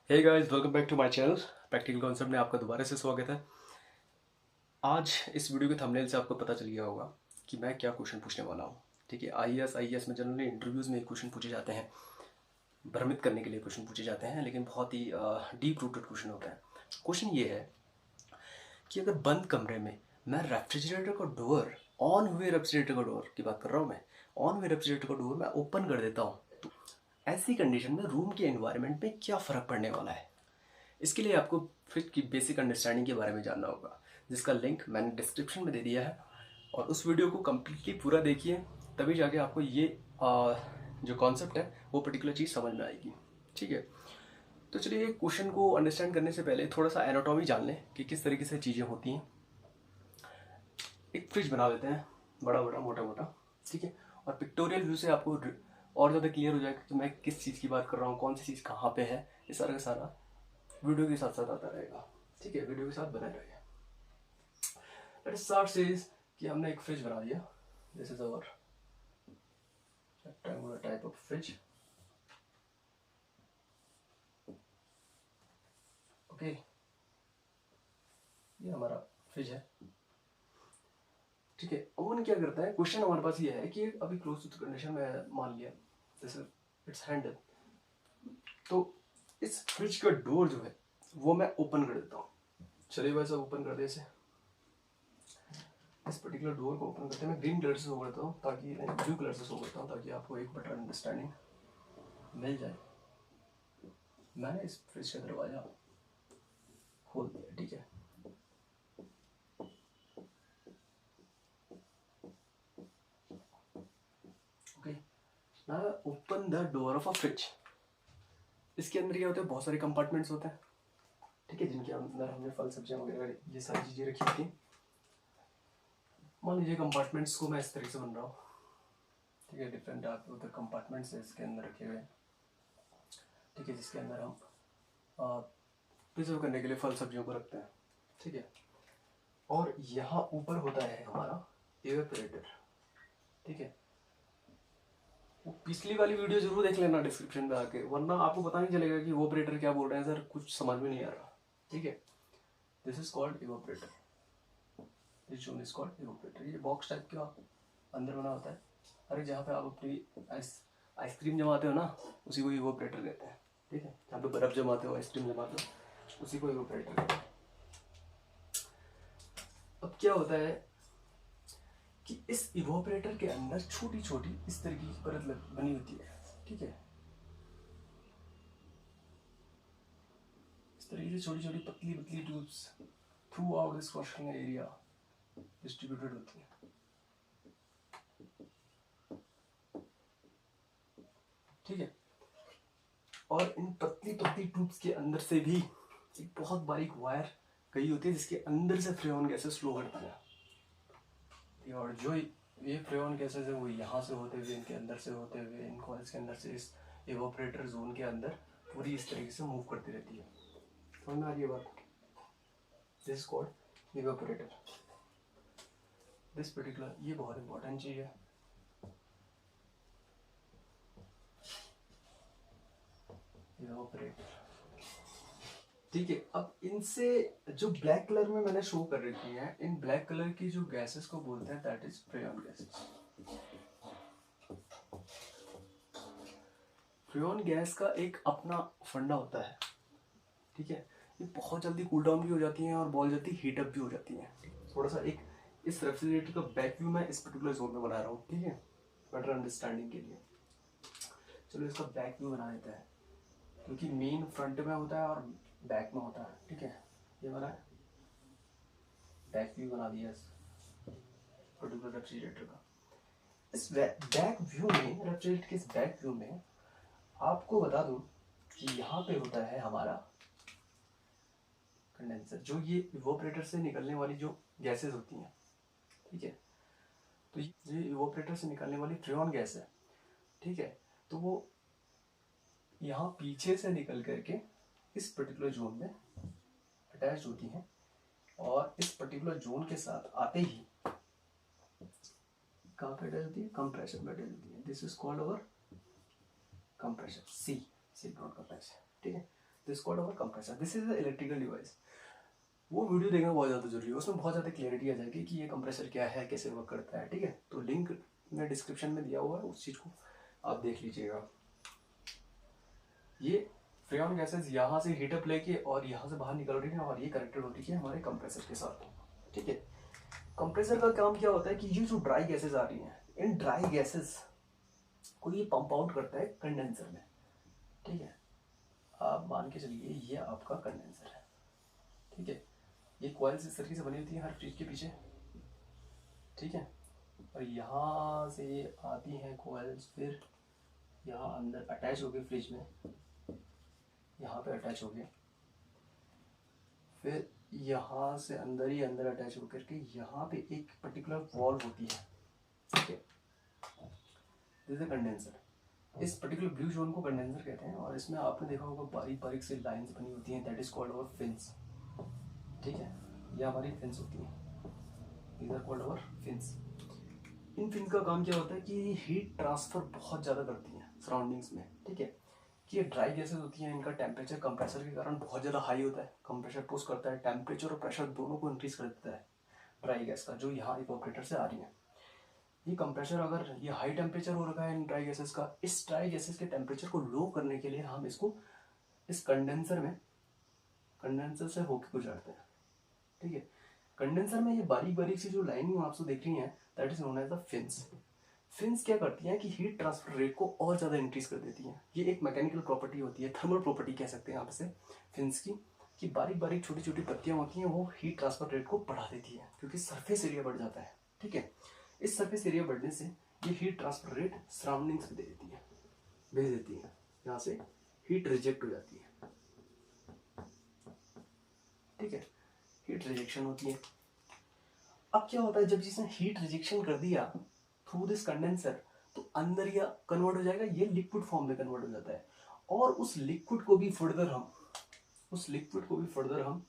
Hey guys, welcome back to my channel. Practical concept में आपका दोबारा से स्वागत है। आज इस वीडियो के थंबनेल से आपको पता चल गया होगा कि मैं क्या क्वेश्चन पूछने वाला हूँ। ठीक है, आईएएस में जनरली इंटरव्यूज़ में क्वेश्चन पूछे जाते हैं, भ्रमित करने के लिए क्वेश्चन पूछे जाते हैं, लेकिन बहुत ही डीप रूटेड क्वेश्चन होता है। क्वेश्चन ये है कि अगर बंद कमरे में मैं रेफ्रिजरेटर का डोर, ऑन हुए रेफ्रिजरेटर का डोर की बात कर रहा हूँ मैं, ऑन हुए रेफ्रिजरेटर का डोर मैं ओपन कर देता हूँ, तो ऐसी कंडीशन में रूम के एनवायरनमेंट में क्या फ़र्क पड़ने वाला है। इसके लिए आपको फ्रिज की बेसिक अंडरस्टैंडिंग के बारे में जानना होगा, जिसका लिंक मैंने डिस्क्रिप्शन में दे दिया है। और उस वीडियो को कम्प्लीटली पूरा देखिए, तभी जाके आपको ये जो कॉन्सेप्ट है वो पर्टिकुलर चीज़ समझ में आएगी। ठीक है, तो चलिए क्वेश्चन को अंडरस्टैंड करने से पहले थोड़ा सा एनाटॉमी जान लें कि किस तरीके से चीज़ें होती हैं। एक फ्रिज बना लेते हैं, बड़ा बड़ा मोटा मोटा। ठीक है, और पिक्टोरियल व्यू से आपको और ज़्यादा क्लियर हो जाएगा कि मैं किस चीज़ की बात कर रहा हूँ, कौन सी चीज़ कहाँ पे है। ये सारा का सारा वीडियो के साथ साथ आता रहेगा। ठीक है, वीडियो के साथ बने रहिए। लेट्स स्टार्ट सेज कि हमने एक फ्रिज बना दिया। This is our rectangular type of fridge. Okay, ये हमारा फ्रिज है। ठीक है, ओवन क्या करता है, क्वेश्चन हमारे पास ये है कि अभी क्लोज टू कंडीशन में मान लिया दिस इज इट्स हैंडल, तो इस फ्रिज का डोर जो है वो मैं ओपन कर देता हूँ। चलिए वैसा ओपन कर दे इसे। इस पर्टिकुलर डोर को ओपन करते हैं, मैं ग्रीन कलर से शो करता हूँ ताकि ब्लू कलर से शो करता हूँ ताकि आपको एक बेटर अंडरस्टैंडिंग मिल जाए। मैंने इस फ्रिज का दरवाजा खोल दिया। ठीक है, okay, now open the door of a fridge. इसके अंदर क्या होता है, बहुत सारे कंपार्टमेंट्स होते हैं। ठीक है, जिनके अंदर हमने फल सब्जियां वगैरह ये सारी चीज़ें रखी होती हैं। मान लीजिए कंपार्टमेंट्स को मैं इस तरीके से बन रहा हूँ। ठीक है, डिफरेंट टाइप ऑफ कंपार्टमेंट्स है इसके अंदर रखे हुए हैं। ठीक है, जिसके अंदर हम प्रिजर्व करने के लिए फल सब्जियों को रखते हैं। ठीक है, और यहाँ ऊपर होता है हमारा एवेपोरेटर। ठीक है, वो पिछली वाली वीडियो जरूर देख लेना डिस्क्रिप्शन में आके, वरना आपको पता नहीं चलेगा कि इवेपोरेटर क्या बोल रहे हैं सर, कुछ समझ में नहीं आ रहा। ठीक है, this is called evaporator. This zone is called evaporator. ये बॉक्स टाइप का अंदर बना होता है। अरे जहाँ पे आप अपनी आइसक्रीम जमाते हो ना, उसी को इवेपोरेटर कहते हैं। ठीक है, जहाँ पे बर्फ जमाते हो, आइसक्रीम जमाते हो, उसी को इवेपोरेटर कहते हैं। अब क्या होता है कि इस इवेपोरेटर के अंदर छोटी छोटी इस तरीके की परत बनी होती है। ठीक है, इस तरीके से छोटी छोटी पतली पतली tubes through out this cross sectional area distributed होती है। ठीक है, और इन पतली पतली ट्यूब्स के अंदर से भी एक बहुत बारीक वायर गई होती है, जिसके अंदर से फ्रेऑन गैसेस फ्लो करती है। और जो ये फ्रेऑन गैसेस है वो यहाँ से होते हुए, इनके अंदर से होते हुए, इन कॉइल्स के अंदर से इस इवेपोरेटर जोन के अंदर पूरी इस तरीके से मूव करती रहती है। समझ में आ रही है बात? This called evaporator. This particular, ये बहुत इंपॉर्टेंट चीज है। इवेपोरेटर। ठीक है, अब इनसे जो ब्लैक कलर में मैंने शो कर रखी है, इन ब्लैक कलर की जो गैसेस को बोलते हैं दैट इज फ्रेऑन गैसेस। फ्रेऑन गैस का एक अपना फंडा होता है। ठीक है, ये बहुत जल्दी कूल डाउन भी हो जाती हैं और बहुत जल्दी हीट अप भी हो जाती हैं। थोड़ा सा एक इस रेफ्रिजरेटर का बैक व्यू मैं इस पर्टिकुलर जोन में बना रहा हूँ। ठीक है, बेटर अंडरस्टैंडिंग के लिए चलो इसका बैक व्यू बना देते हैं, क्योंकि मेन फ्रंट में होता है और बैक में होता है। ठीक है, ये बना है, बैक व्यू बना दिया इस पर्टिकुलर रेफ्रिजरेटर का। इस बैक व्यू में, रेफ्रिजरेटर के इस बैक व्यू में आपको बता दूं कि यहाँ पे होता है हमारा कंडेंसर, जो ये इवेपोरेटर से निकलने वाली जो गैसेस होती हैं। ठीक है, तो ये इवेपोरेटर से निकलने वाली फ्रेऑन गैस है। ठीक है, तो वो यहाँ पीछे से निकल करके इस पर्टिकुलर जोन में अटैच होती हैं, और इस पर्टिकुलर जोन के साथ आते ही कहाँ पे अटैच होती है, कंप्रेसर में अटैच होती है। This is called our compressor, see not compressor. ठीक है, this called our compressor, this is the electrical device. वो वीडियो देखना बहुत ज़्यादा जरूरी है, उसमें बहुत ज़्यादा क्लियरिटी आ जाएगी कि ये कंप्रेसर क्या है, कैसे वर्क करता है, ठीक है। तो लिंक मैं डिस्क्रिप्शन में दिया हुआ है, उस चीज़ को आप देख लीजिएगा। ये फ्रेऑन गैसेस यहाँ से हीटअप लेके और यहाँ से बाहर निकल रही है और ये कनेक्टेड होती है हमारे कंप्रेसर के साथ, ठीक है। कंप्रेसर का काम क्या होता है कि ये जो ड्राई गैसेस आ रही हैं, इन ड्राई गैसेस को ये पंप आउट करता है कंडेंसर में, ठीक है। आप मान के चलिए ये आपका कंडेंसर है, ठीक है। ये कॉइल्स इस तरीके से बनी होती है हर फ्रिज के पीछे, ठीक है। और यहाँ से आती हैं कॉइल्स, फिर यहाँ अंदर अटैच हो गए फ्रिज में, यहाँ पे अटैच हो गए, फिर यहाँ से अंदर ही अंदर अटैच होकर के यहाँ पे एक पर्टिकुलर वॉल्व होती है, ठीक है। This is condenser. इस पर्टिकुलर ब्लू जोन को कंडेंसर कहते हैं और इसमें आपने देखा होगा बारीक बारीक से लाइंस बनी होती हैं, that is called our fins, ठीक है। ये हमारी फिन्स होती हैं, these are called our fins. इन फिन का काम क्या होता है कि हीट ट्रांसफर बहुत ज़्यादा करती हैं सराउंडिंग्स में, ठीक है। कि ये ड्राई गैसेस होती हैं, इनका टेम्परेचर कंप्रेसर के कारण बहुत ज़्यादा हाई होता है, कंप्रेसर पुश करता है, टेम्परेचर और प्रेशर दोनों को इंक्रीज कर देता है ड्राई गैस का, जो यहाँ इवोपरेटर से आ रही है। ये कंप्रेसर अगर ये हाई टेम्परेचर हो रखा है इन ड्राई गैसेस का, इस ड्राई गैसेस के टेम्परेचर को लो करने के लिए हम इसको इस कंडेंसर में, कंडेंसर से होकर गुजारते हैं, ठीक है। कंडेंसर में ये बारीक बारीक सी जो लाइनिंग आपको देख रही है, that is known as the fins. Fins क्या करती हैं कि हीट ट्रांसफर रेट को और ज़्यादा इंक्रीज कर देती हैं। ये एक मैकेनिकल प्रॉपर्टी होती है, थर्मल प्रॉपर्टी कह सकते हैं आप इसे फिन्स की, कि बारीक बारीक छोटी छोटी पत्तियां होती हैं, वो हीट ट्रांसफर रेट को बढ़ा देती है क्योंकि सरफेस एरिया बढ़ जाता है, ठीक है। इस सरफेस एरिया बढ़ने से ये हीट ट्रांसफर रेट सराउंडिंग्स में दे देती है, भेज देती है, यहाँ से हीट रिजेक्ट हो जाती है, ठीक है। हीट रिजेक्शन होती है। अब क्या होता है जब जिसने हीट रिजेक्शन कर दिया थ्रू दिस कंडेंसर, तो अंदर या कन्वर्ट हो जाएगा, ये लिक्विड फॉर्म में कन्वर्ट हो जाता है और उस लिक्विड को भी फर्दर हम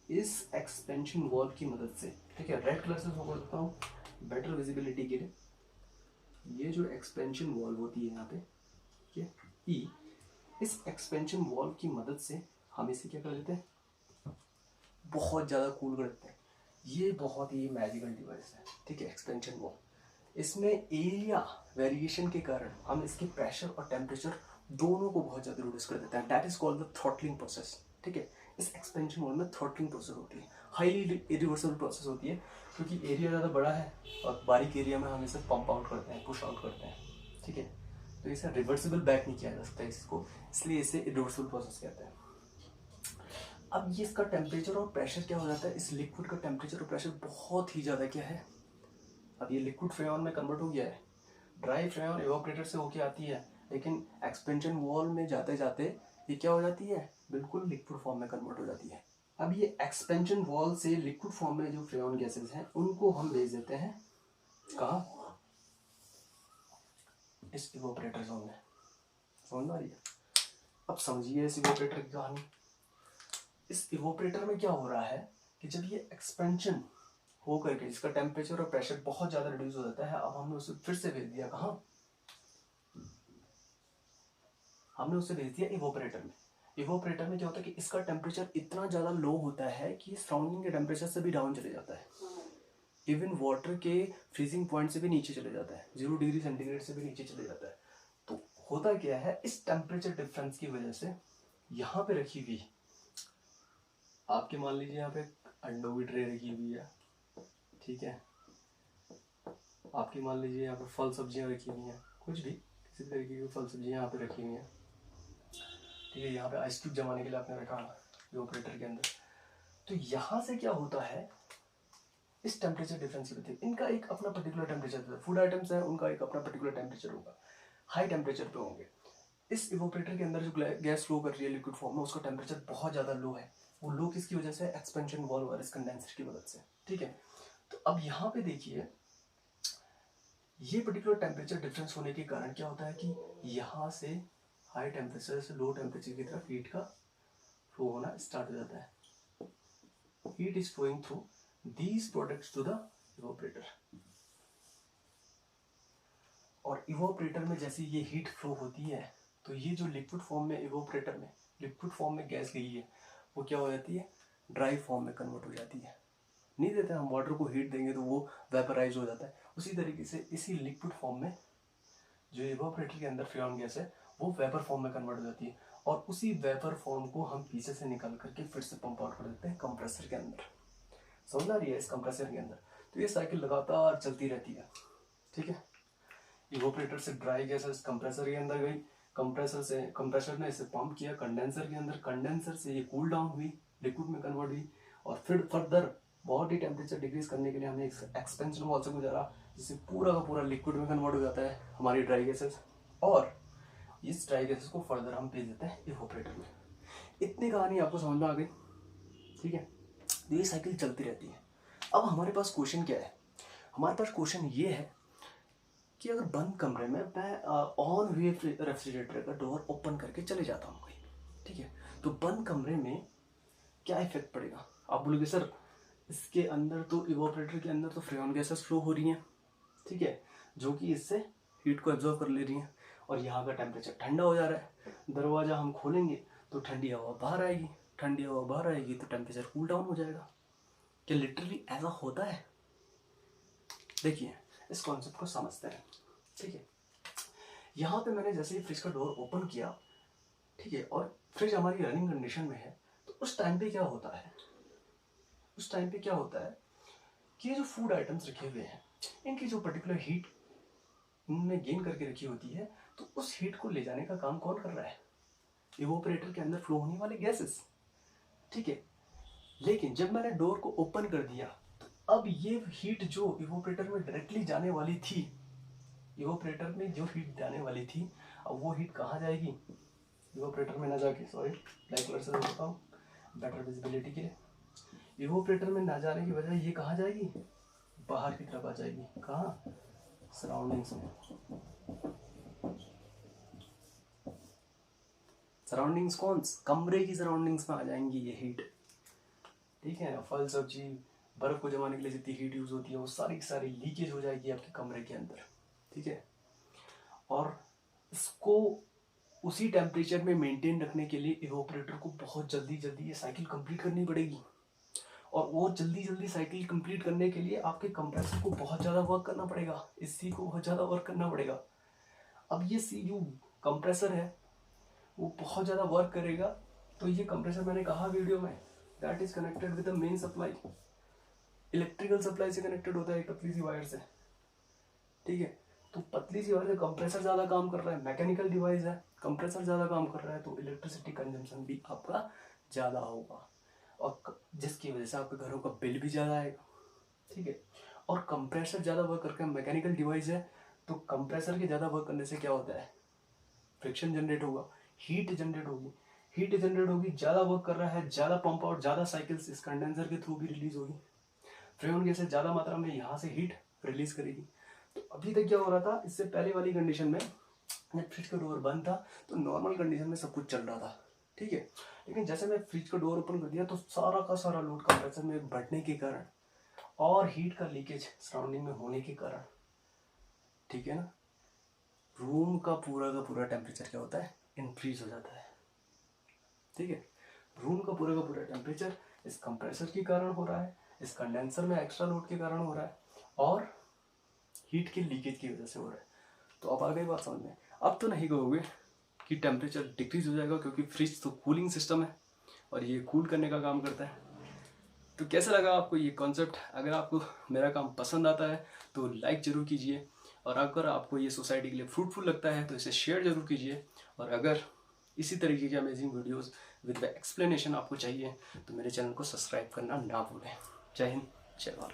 इस एक्सपेंशन वॉल्व की मदद से, ठीक है, रेड कलर से मैं बोल देता हूँ बेटर विजिबिलिटी के लिए, ये जो एक्सपेंशन वॉल्व होती है यहाँ पे, ठीक है, ई, इस एक्सपेंशन वॉल्व की मदद से हम इसे क्या कर देते हैं, बहुत ज़्यादा कूल कर देते हैं। ये बहुत ही मैजिकल डिवाइस है, ठीक है, एक्सपेंशन वॉल्व। इसमें एरिया वेरिएशन के कारण हम इसके प्रेशर और टेम्परेचर दोनों को बहुत ज़्यादा रिड्यूस कर देते हैं, that is called the throttling process, ठीक है। इस एक्सपेंशन वॉल्व में थ्रॉटलिंग प्रोसेस होती है, हाईली इरिवर्सिबल प्रोसेस होती है, क्योंकि एरिया ज़्यादा बड़ा है और बारीक एरिया में हम इसे पंप आउट करते हैं, पुश आउट करते हैं, ठीक है। तो इसे रिवर्सिबल बैक नहीं किया जा सकता इसको, इसलिए इसे इरिवर्सिबल प्रोसेस कहते हैं। अब ये इसका टेम्परेचर और प्रेशर क्या हो जाता है, इस लिक्विड का टेम्परेचर और प्रेशर बहुत ही ज़्यादा क्या है, अब ये लिक्विड फ्रेऑन में कन्वर्ट हो गया है, ड्राई फ्रेऑन इवापोरेटर से होके आती है, लेकिन एक्सपेंशन वॉल में जाते जाते ये क्या हो जाती है, बिल्कुल लिक्विड फॉर्म में कन्वर्ट हो जाती है। अब ये एक्सपेंशन वॉल से लिक्विड फॉर्म में जो फ्रेऑन गैसेस हैं उनको हम भेज देते हैं कहाँ, इस इवापोरेटर जोन में, समझ आ रही है। अब समझिए इस इवापोरेटर की कहानी। इस इवोपरेटर में क्या हो रहा है कि जब ये एक्सपेंशन हो करके इसका टेम्परेचर और प्रेशर बहुत ज्यादा रिड्यूस हो जाता है, अब हमने उसे फिर से भेज दिया कहाँ, हमने उसे भेज दिया इवोपरेटर में। इवोपरेटर में क्या होता है कि इसका टेम्परेचर इतना ज्यादा लो होता है कि सराउंडिंग के टेम्परेचर से भी डाउन चले जाता है, इवन वाटर के फ्रीजिंग पॉइंट से भी नीचे चले जाता है, 0 डिग्री सेंटीग्रेड से भी नीचे चले जाता है। तो होता क्या है, इस टेम्परेचर डिफरेंस की वजह से यहाँ पे रखी हुई, आपके मान लीजिए यहाँ पे अंडों की ट्रे रखी हुई है, ठीक है, आपकी मान लीजिए यहाँ पे फल सब्जियाँ रखी हुई हैं, कुछ भी किसी तरीके की फल सब्जियाँ यहाँ पे रखी हुई हैं, ठीक है। यहाँ पे आइस क्यूब जमाने के लिए आपने रखा इवोपरेटर के अंदर। तो यहाँ से क्या होता है, इस टेम्परेचर डिफरेंस की वजह से इनका एक अपना पर्टिकुलर टेम्परेचर है, फूड आइटम्स है उनका एक अपना पर्टिकुलर टेम्परेचर होगा, हाई टेम्परेचर पे होंगे। इस इवोपरेटर के अंदर जो गैस फ्लो कर रही है लिक्विड फॉर्म में, उसका टेम्परेचर बहुत ज़्यादा लो है। वो लो किसकी वजह से, एक्सपेंशन वॉल्व और इस कंडेंसर की मदद से, ठीक है। तो अब यहाँ पे देखिए, ये पर्टिकुलर टेम्परेचर डिफरेंस होने के कारण क्या होता है कि यहाँ से हाई टेम्परेचर से लो टेम्परेचर की तरफ हीट का फ्लो होना स्टार्ट हो जाता है। Heat is flowing through these products to the evaporator, और इवोपरेटर में जैसे ये हीट फ्लो होती है, तो ये जो लिक्विड फॉर्म में इवोपरेटर में लिक्विड फॉर्म में गैस गई है वो क्या हो जाती है, ड्राई फॉर्म में कन्वर्ट हो जाती है। नहीं देते हम वाटर को हीट देंगे तो वो वेपराइज हो जाता है। उसी तरीके से इसी लिक्विड फॉर्म में जो इवापोरेटर के अंदर फ्रेऑन गैस है वो वेपर फॉर्म में कन्वर्ट हो जाती है, और उसी वेपर फॉर्म को हम पीछे से निकाल करके फिर से पंप आउट कर देते हैं कंप्रेसर के अंदर। समझ आ रही है? इस कंप्रेसर के अंदर तो ये साइकिल लगातार चलती रहती है। ठीक है, इवापोरेटर से ड्राई गैसेस कंप्रेसर के अंदर गई, कंप्रेसर ने इसे पंप किया कंडेंसर के अंदर, कंडेंसर से ये कूल डाउन हुई, लिक्विड में कन्वर्ट हुई, और फिर फर्दर बॉडी टेम्परेचर डिक्रीज करने के लिए हमने एक्सपेंशन वॉल से गुजारा, जिससे पूरा का पूरा लिक्विड में कन्वर्ट हो जाता है हमारी ड्राई गैसेस, और इस ड्राई गैसेस को फर्दर हम भेज देते हैं इवापोरेटर में। इतनी कहानी आपको समझ में आ गई? ठीक है, ये साइकिल चलती रहती है। अब हमारे पास क्वेश्चन क्या है? हमारे पास क्वेश्चन ये है कि अगर बंद कमरे में मैं ऑन हुए रेफ्रिजरेटर का डोर ओपन करके चले जाता हूँ कहीं, ठीक है, तो बंद कमरे में क्या इफेक्ट पड़ेगा? आप बोलोगे सर इसके अंदर तो इवापोरेटर के अंदर तो फ्रेऑन गैसेस फ्लो हो रही हैं, ठीक है, जो कि इससे हीट को एब्जॉर्ब कर ले रही हैं, और यहाँ का टेम्परेचर ठंडा हो जा रहा है। दरवाज़ा हम खोलेंगे तो ठंडी हवा बाहर आएगी, ठंडी हवा बाहर आएगी तो टेम्परेचर कूल डाउन हो जाएगा। क्या लिटरली ऐसा होता है? देखिए इस कॉन्सेप्ट को समझते हैं। ठीक है, यहाँ पे मैंने जैसे ही फ्रिज का डोर ओपन किया, ठीक है, और फ्रिज हमारी रनिंग कंडीशन में है, तो उस टाइम पे क्या होता है, उस टाइम पे क्या होता है कि ये जो फूड आइटम्स रखे हुए हैं इनकी जो पर्टिकुलर हीट इनमें गेन करके रखी होती है, तो उस हीट को ले जाने का काम कौन कर रहा है? इवापोरेटर के अंदर फ्लो होने वाले गैसेस। ठीक है, लेकिन जब मैंने डोर को ओपन कर दिया तो अब ये हीट जो इवापोरेटर में डायरेक्टली जाने वाली थी, इवापोरेटर में जो हीट जाने वाली थी, अब वो हीट कहाँ जाएगी? इवापोरेटर में ना जाके, सॉरी ब्लैक कलर से बोलता हूँ बेटर विजिबिलिटी के लिए, इवापोरेटर में ना जाने की वजह ये कहाँ जाएगी? बाहर की तरफ आ जाएगी। कहाँ? सराउंडिंग्स में। सराउंडिंग्स कौन? कमरे की सराउंडिंग्स में आ जाएंगी ये हीट। ठीक है, फल सब्जी बर्फ को जमाने के लिए जितनी हीट यूज होती है वो सारी की सारी लीकेज हो जाएगी आपके कमरे के अंदर। ठीक है, और इसको उसी टेम्परेचर में मेंटेन रखने के लिए इवापोरेटर को बहुत जल्दी जल्दी ये साइकिल कंप्लीट करनी पड़ेगी, और वो जल्दी जल्दी साइकिल कंप्लीट करने के लिए आपके कंप्रेसर को बहुत ज़्यादा वर्क करना पड़ेगा, इस सी को बहुत ज़्यादा वर्क करना पड़ेगा। अब ये सी जो कंप्रेसर है वो बहुत ज़्यादा वर्क करेगा, तो ये कंप्रेसर मैंने कहा वीडियो में that is connected with the main supply, electrical supply से कनेक्टेड होता है पतली सी वायर से। ठीक है, तो पतली सी वायर से कंप्रेसर ज़्यादा काम कर रहा है, मैकेनिकल डिवाइस है, कंप्रेसर ज़्यादा काम कर रहा है, तो इलेक्ट्रिसिटी कंजम्पशन भी आपका ज़्यादा होगा, और जिसकी वजह से आपके घरों का बिल भी ज़्यादा आएगा। ठीक है, और कंप्रेसर ज़्यादा वर्क करके मैकेनिकल डिवाइस है, तो कंप्रेसर के ज़्यादा वर्क करने से क्या होता है? फ्रिक्शन जनरेट होगा, हीट जनरेट होगी, हीट जनरेट होगी, ज़्यादा वर्क कर रहा है, ज़्यादा पंप आउट, ज़्यादा साइकिल्स इस कंडेंसर के थ्रू भी रिलीज होगी, फ्रेऑन गैसेस ज़्यादा मात्रा में यहाँ से हीट रिलीज करेगी। तो अभी तक क्या हो रहा था, इससे पहले वाली कंडीशन में जब फ्रिज का डोर बंद था तो नॉर्मल कंडीशन में सब कुछ चल रहा था। ठीक है, लेकिन जैसे मैं फ्रिज का डोर ओपन कर दिया तो सारा का सारा लोड कंप्रेसर में बढ़ने के कारण और हीट का लीकेज सराउंडिंग में होने के कारण, ठीक है ना, रूम का पूरा टेम्परेचर क्या होता है? इंक्रीज हो जाता है। ठीक है, रूम का पूरा टेम्परेचर इस कंप्रेसर के कारण हो रहा है, इस कंडेंसर में एक्स्ट्रा लोड के कारण हो रहा है, और हीट के लीकेज की वजह से हो रहा है। तो अब आ गई बात समझ में। अब तो नहीं कहोगे कि टेम्परेचर डिक्रीज हो जाएगा, क्योंकि फ्रिज तो कूलिंग सिस्टम है और ये कूल करने का काम करता है। तो कैसा लगा आपको ये कॉन्सेप्ट? अगर आपको मेरा काम पसंद आता है तो लाइक ज़रूर कीजिए, और अगर आपको ये सोसाइटी के लिए फ्रूटफुल लगता है तो इसे शेयर ज़रूर कीजिए, और अगर इसी तरीके के amazing videos with the explanation आपको चाहिए तो मेरे चैनल को सब्सक्राइब करना ना भूलें। जय हिंद, जय भारत।